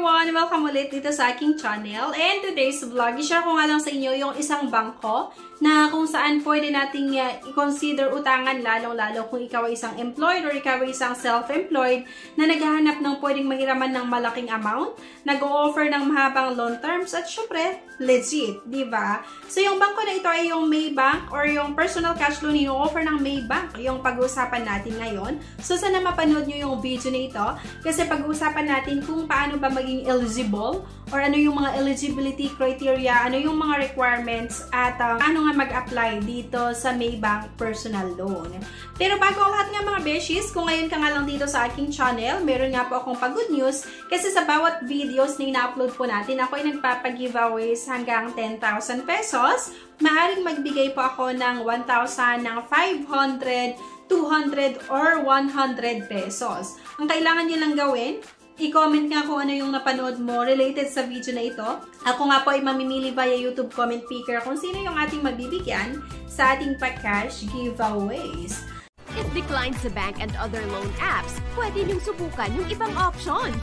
everyone! Welcome ulit dito sa aking channel. And today's vlog, i-share ko nga lang sa inyo yung isang bangko na kung saan pwede nating i-consider utangan lalong-lalo kung ikaw ay isang employed or ikaw ay isang self-employed na naghahanap ng pwedeng mahiraman ng malaking amount, nag-o-offer ng mahabang loan terms at syempre, legit, di ba? So yung bangko na ito ay yung Maybank or yung personal cash loan ino-offer ng Maybank, yung pag-uusapan natin ngayon. So sana mapanood nyo yung video na ito kasi pag-uusapan natin kung paano ba maging eligible or ano yung mga eligibility criteria, ano yung mga requirements at ano nga mag-apply dito sa Maybank personal loan. Pero bago ang lahat nga mga beshies, kung ngayon ka nga lang dito sa aking channel, meron nga po akong pag-good news kasi sa bawat videos na ina-upload po natin, ako ay nagpapag-giveaways hanggang 10,000 pesos. Maaring magbigay po ako ng 1,000, ng 500, 200, or 100 pesos. Ang kailangan nyo lang gawin, i-comment nga kung ano yung napanood mo related sa video na ito. Ako nga po ay mamimili via YouTube comment picker kung sino yung ating mabibigyan sa ating pa-cash giveaways. If declined sa bank and other loan apps, pwede niyong subukan yung ibang options.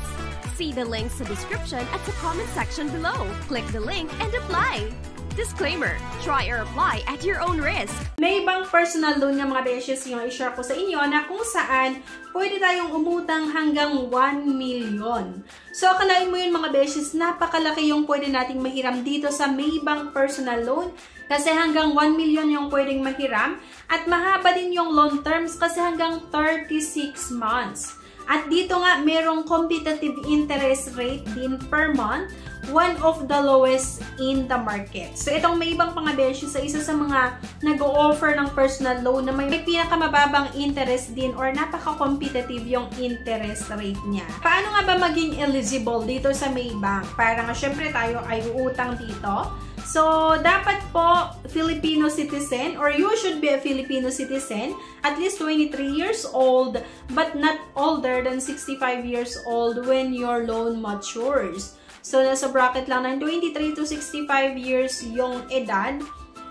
See the links sa description at sa comment section below. Click the link and apply. Disclaimer, try or apply at your own risk. Maybank personal loan nga mga beshes yung i-share ko sa inyo na kung saan pwede tayong umutang hanggang 1 million. So akalain mo yun mga beshes, napakalaki yung pwede nating mahiram dito sa Maybank personal loan kasi hanggang 1 million yung pwedeng mahiram at mahaba din yung loan terms kasi hanggang 36 months. At dito nga, merong competitive interest rate din per month, one of the lowest in the market. So, itong Maybank mga beshi sa isa sa mga nag-o-offer ng personal loan na may pinakamababang interest din or napaka-competitive yung interest rate niya. Paano nga ba maging eligible dito sa Maybank? Para nga syempre tayo ay uutang dito. So, dapat po Filipino citizen or you should be a Filipino citizen, at least 23 years old, but not older than 65 years old when your loan matures. So, nasa bracket lang ng 23 to 65 years yung edad.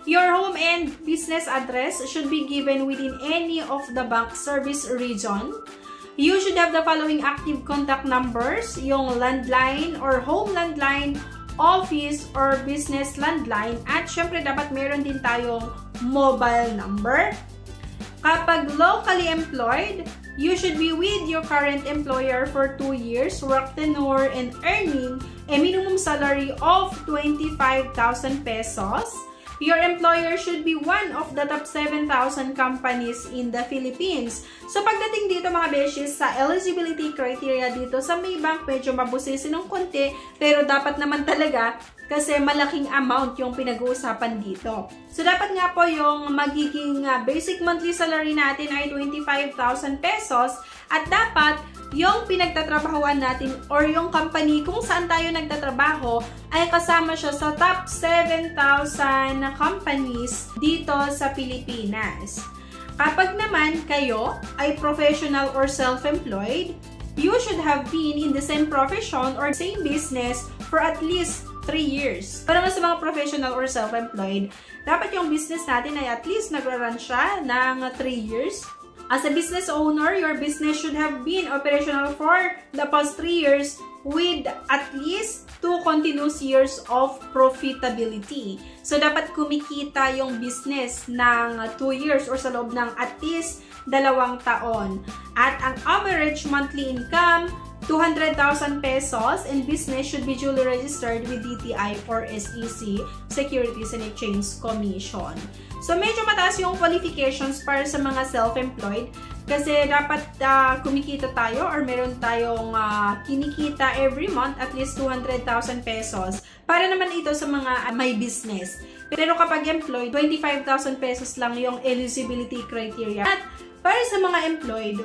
Your home and business address should be given within any of the bank service region. You should have the following active contact numbers, yung landline or home landline, office or business landline, at syempre dapat meron din tayong mobile number. Kapag locally employed, you should be with your current employer for 2 years, work tenure, and earning a minimum salary of 25,000 pesos. Your employer should be one of the top 7,000 companies in the Philippines. So, pagdating dito mga beshes, sa eligibility criteria dito sa Maybank, medyo mabusisi ng konti, pero dapat naman talaga kasi malaking amount yung pinag-uusapan dito. So, dapat nga po yung magiging basic monthly salary natin ay 25,000 pesos at dapat yung pinagtatrabahuan natin or yung company kung saan tayo nagtatrabaho ay kasama siya sa top 7,000 na companies dito sa Pilipinas. Kapag naman kayo ay professional or self-employed, you should have been in the same profession or same business for at least 3 years. Para sa mga professional or self-employed, dapat yung business natin ay at least nagra-run siya ng 3 years. As a business owner, your business should have been operational for the past 3 years with at least 2 continuous years of profitability. So, dapat kumikita yung business ng 2 years or sa loob ng at least 2 taon. At ang average monthly income, 200,000 pesos, and business should be duly registered with DTI or SEC, Securities and Exchange Commission. So, medyo mataas yung qualifications para sa mga self-employed kasi dapat kumikita tayo or meron tayong kinikita every month at least 200,000 pesos para naman ito sa mga may business. Pero kapag employed, 25,000 pesos lang yung eligibility criteria. At para sa mga employed,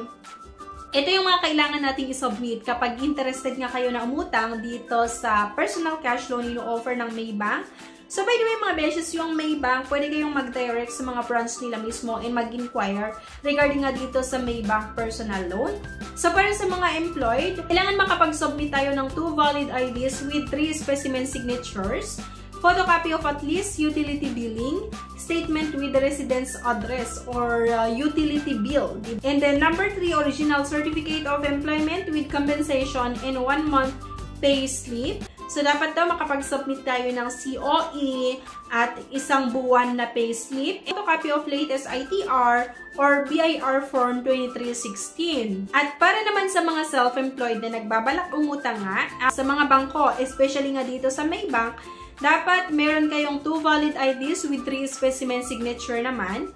ito yung mga kailangan nating i-submit kapag interested nga kayo na umutang dito sa personal cash loan ino-offer ng Maybank. So, by the way mga beshes, yung Maybank, pwede kayong mag-direct sa mga branch nila mismo and mag-inquire regarding nga dito sa Maybank personal loan. So, para sa mga employed, kailangan makapag-submit tayo ng 2 valid IDs with 3 specimen signatures, photocopy of at least utility billing, statement with the residence address or utility bill. And then number 3, original certificate of employment with compensation and 1 month payslip. So, dapat daw makapag-submit tayo ng COE at isang buwan na payslip. Ito, copy of latest ITR or BIR Form 2316. At para naman sa mga self-employed na nagbabalak umutang nga, sa mga bangko, especially nga dito sa Maybank, dapat meron kayong 2 valid IDs with 3 specimen signature naman,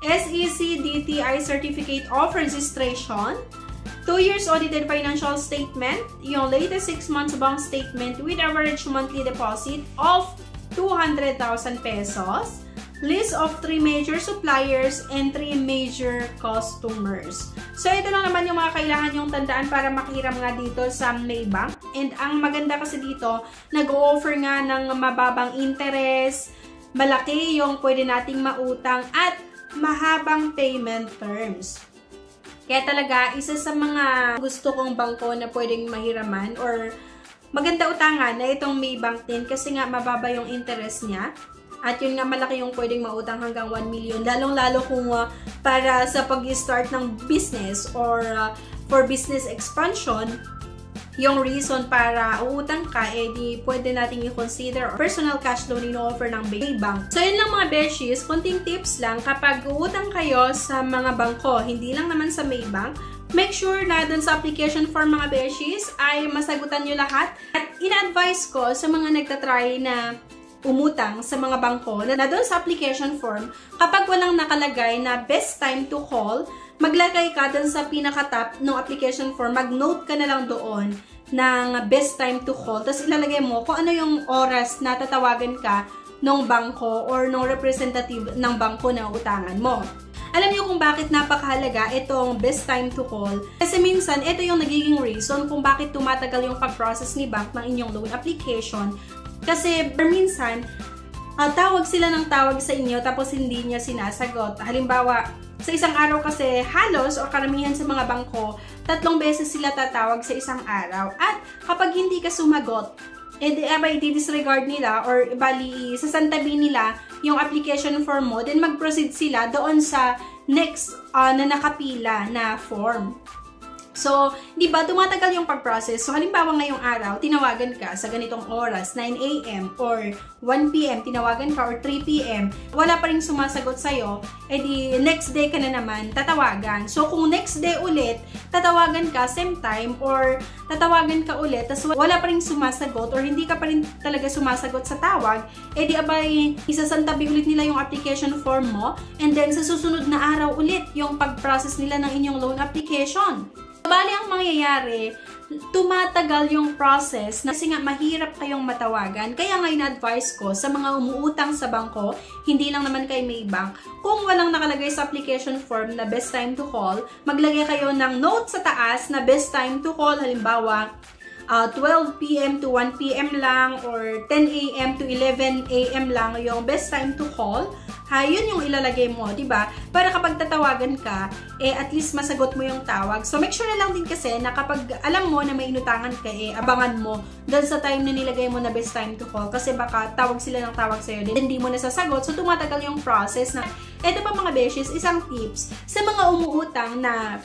SEC DTI Certificate of Registration, 2 years audited financial statement, yung latest 6 months bank statement with average monthly deposit of 200,000 pesos, list of 3 major suppliers and 3 major customers. So, ito lang naman yung mga kailangan yung tandaan para makihiram nga dito sa Maybank. And ang maganda kasi dito, nag-o-offer nga ng mababang interest, malaki yung pwede nating mautang at mahabang payment terms. Kaya talaga, isa sa mga gusto kong bangko na pwedeng mahiraman or maganda utangan na itong Maybank din kasi nga mababa yung interest niya. At yun nga malaki yung pwedeng mautang hanggang 1 million. Lalong-lalo kung para sa pag-start ng business or for business expansion, yung reason para uutang ka, di pwede nating i-consider personal cash loan ino-offer ng Maybank. So, yun lang mga beshies. Konting tips lang. Kapag uutang kayo sa mga bangko, hindi lang naman sa Maybank, make sure na dun sa application form mga beshies ay masagutan nyo lahat. At ina-advise ko sa mga nagtatry na umutang sa mga bangko na dun sa application form, kapag walang nakalagay na best time to call, maglagay ka dun sa pinaka-top ng application form, mag-note ka na lang doon ng best time to call. Tapos ilalagay mo kung ano yung oras na tatawagan ka ng bangko or ng representative ng bangko na utangan mo. Alam niyo kung bakit napakahalaga itong best time to call? Kasi minsan, ito yung nagiging reason kung bakit tumatagal yung pag-process ni bank ng inyong loan application. Kasi minsan, tawag sila ng tawag sa inyo tapos hindi niya sinasagot. Halimbawa, sa isang araw kasi halos o karamihan sa mga bangko, 3 beses sila tatawag sa isang araw. At kapag hindi ka sumagot, i-disregard nila or bali sasantabi nila yung application form mo, then mag-proceed sila doon sa next na nakapila na form. So, di ba, tumatagal yung pag-process. So, halimbawa ngayong araw, tinawagan ka sa ganitong oras, 9 a.m. or 1 p.m., tinawagan ka or 3 p.m., wala pa rin sumasagot sa'yo, di next day ka na naman tatawagan. So, kung next day ulit, tatawagan ka same time or tatawagan ka ulit, tas wala pa rin sumasagot or hindi ka pa rin talaga sumasagot sa tawag, di abay, isasantabi ulit nila yung application form mo and then sa susunod na araw ulit yung pag-process nila ng inyong loan application. Bali ang mangyayari, tumatagal yung process kasi nga mahirap kayong matawagan. Kaya nga in-advise ko sa mga umuutang sa bangko, hindi lang naman kay Maybank, kung walang nakalagay sa application form na best time to call, maglagay kayo ng note sa taas na best time to call, halimbawa 12 p.m. to 1 p.m. lang or 10 a.m. to 11 a.m. lang yung best time to call. Yun yung ilalagay mo, diba? Para kapag tatawagan ka, at least masagot mo yung tawag. So, make sure na lang din kasi na kapag alam mo na may inutangan ka, abangan mo doon sa time na nilagay mo na best time to call. Kasi baka tawag sila ng tawag sa'yo, then hindi mo nasasagot. So, tumatagal yung process na, eto pa mga beshies, isang tips sa mga umuutang na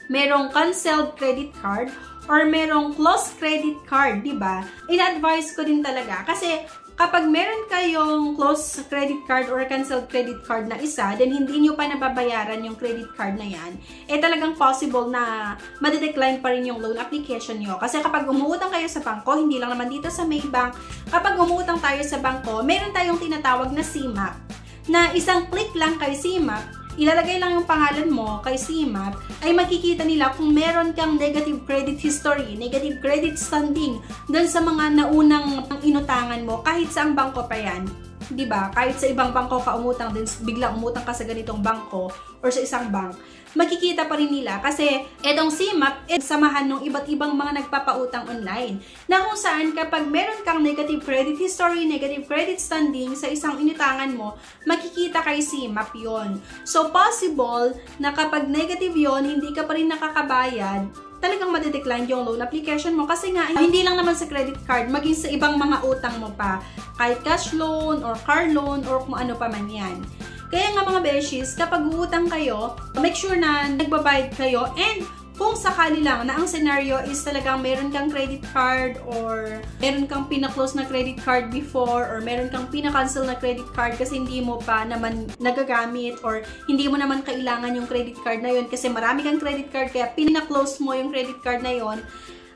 merong canceled credit card or merong closed credit card, diba? In-advise ko din talaga kasi kapag meron kayong closed credit card or canceled credit card na isa, then hindi nyo pa nababayaran yung credit card na yan, talagang possible na madedecline pa rin yung loan application nyo. Kasi kapag umuutang kayo sa bangko, hindi lang naman dito sa Maybank, kapag umuutang tayo sa bangko, meron tayong tinatawag na CMAP, na isang click lang kay CMAP, ilalagay lang yung pangalan mo kay CMAP, ay makikita nila kung meron kang negative credit history, negative credit standing doon sa mga naunang inutangan mo, kahit sa ang bangko pa yan. Diba? Kahit sa ibang bangko ka umutang, din biglang umutang ka sa ganitong bangko or sa isang bank, makikita pa rin nila kasi etong CMAP samahan ng iba't ibang mga nagpapautang online na kung saan kapag meron kang negative credit history, negative credit standing sa isang inutangan mo, makikita kay CMAP yon. So possible na kapag negative yon, hindi ka pa rin nakakabayad, talagang madedecline yung loan application mo kasi nga hindi lang naman sa credit card, maging sa ibang mga utang mo pa, kahit cash loan or car loan or kung ano pa man yan. Kaya nga mga beshies, kapag uutang kayo, make sure na nagbabayad kayo and kung sakali lang na ang scenario is talagang meron kang credit card or meron kang pina-close na credit card before or meron kang pina-cancel na credit card kasi hindi mo pa naman nagagamit or hindi mo naman kailangan yung credit card na yun kasi marami kang credit card kaya pina-close mo yung credit card na yun,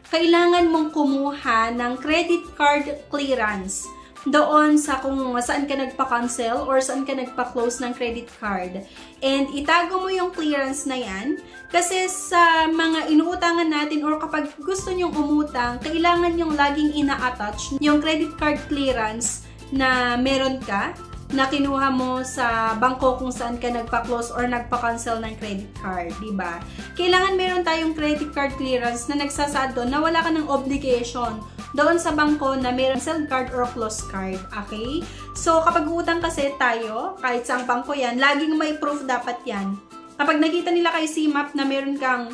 kailangan mong kumuha ng credit card clearance doon sa kung saan ka nagpa-cancel or saan ka nagpa-close ng credit card. And itago mo yung clearance na yan kasi sa mga inuutangan natin or kapag gusto nyong umutang, kailangan yung laging ina-attach yung credit card clearance na meron ka na kinuha mo sa bangko kung saan ka nagpa-close or nagpa-cancel ng credit card, diba? Kailangan meron tayong credit card clearance na nagsasaad doon na wala ka ng obligation doon sa bangko na meron cancel card or close card, okay? So, kapag utang kasi tayo, kahit sa bangko yan, laging may proof dapat yan. Kapag nakita nila kay CMAP na meron kang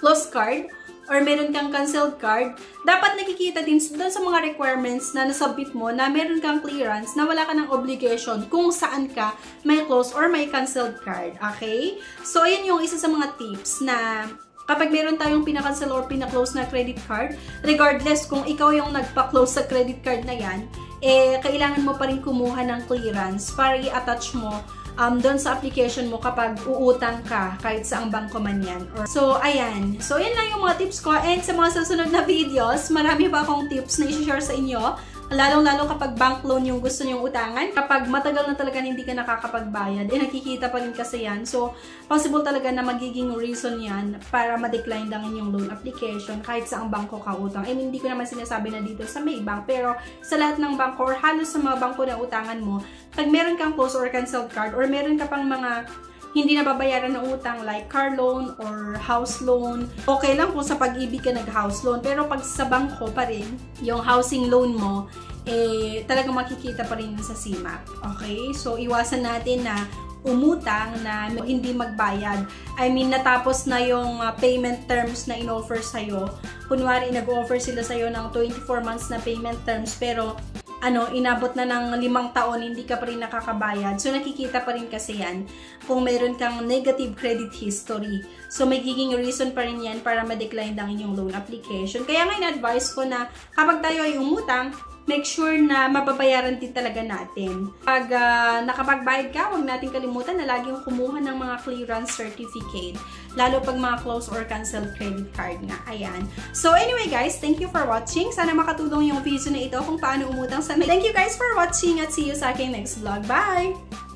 close card, or meron kang canceled card, dapat nakikita din doon sa mga requirements na nasubmit mo na meron kang clearance na wala ka ng obligation kung saan ka may close or may canceled card. Okay? So, ayan yung isa sa mga tips na kapag meron tayong pinakancel or pinaklose na credit card, regardless kung ikaw yung nagpa-close sa credit card na yan, kailangan mo pa rin kumuha ng clearance para i-attach mo doon sa application mo kapag uutang ka kahit saang bangko man yan. So, ayan. So, yan lang yung mga tips ko. And sa mga susunod na videos, marami pa akong tips na i-share sa inyo. Lalong-lalo kapag bank loan yung gusto nyong utangan. Kapag matagal na talaga hindi ka nakakapagbayad, nakikita pa rin kasi yan. So, possible talaga na magiging reason yan para ma-decline lang yung loan application kahit saang bangko ka utang. I mean, hindi ko naman sinasabi na dito sa Maybank, pero sa lahat ng bangko or halos sa mga bangko na utangan mo, pag meron kang close or canceled card or meron ka pang mga hindi na babayaran ng utang like car loan or house loan, okay lang kung sa Pag-ibig ka nag-house loan. Pero pag sa bangko pa rin, yung housing loan mo, talagang makikita pa rin sa CMAP. Okay? So, iwasan natin na umutang na hindi magbayad. I mean, natapos na yung payment terms na in-offer sa'yo. Kunwari, nag-offer sila sa'yo ng 24 months na payment terms, pero inabot na ng 5 taon, hindi ka pa rin nakakabayad. So, nakikita pa rin kasi yan kung meron kang negative credit history. So, magiging reason pa rin yan para ma-decline lang inyong loan application. Kaya ngayon, advice ko na kapag tayo ay umutang, make sure na mababayaran din talaga natin. Pag nakapagbayad ka, huwag natin kalimutan na laging kumuha ng mga clearance certificate. Lalo pag mga close or canceled credit card nga. Ayan. So anyway guys, thank you for watching. Sana makatulong yung video na ito kung paano umutang sa Thank you guys for watching at see you sa aking next vlog. Bye!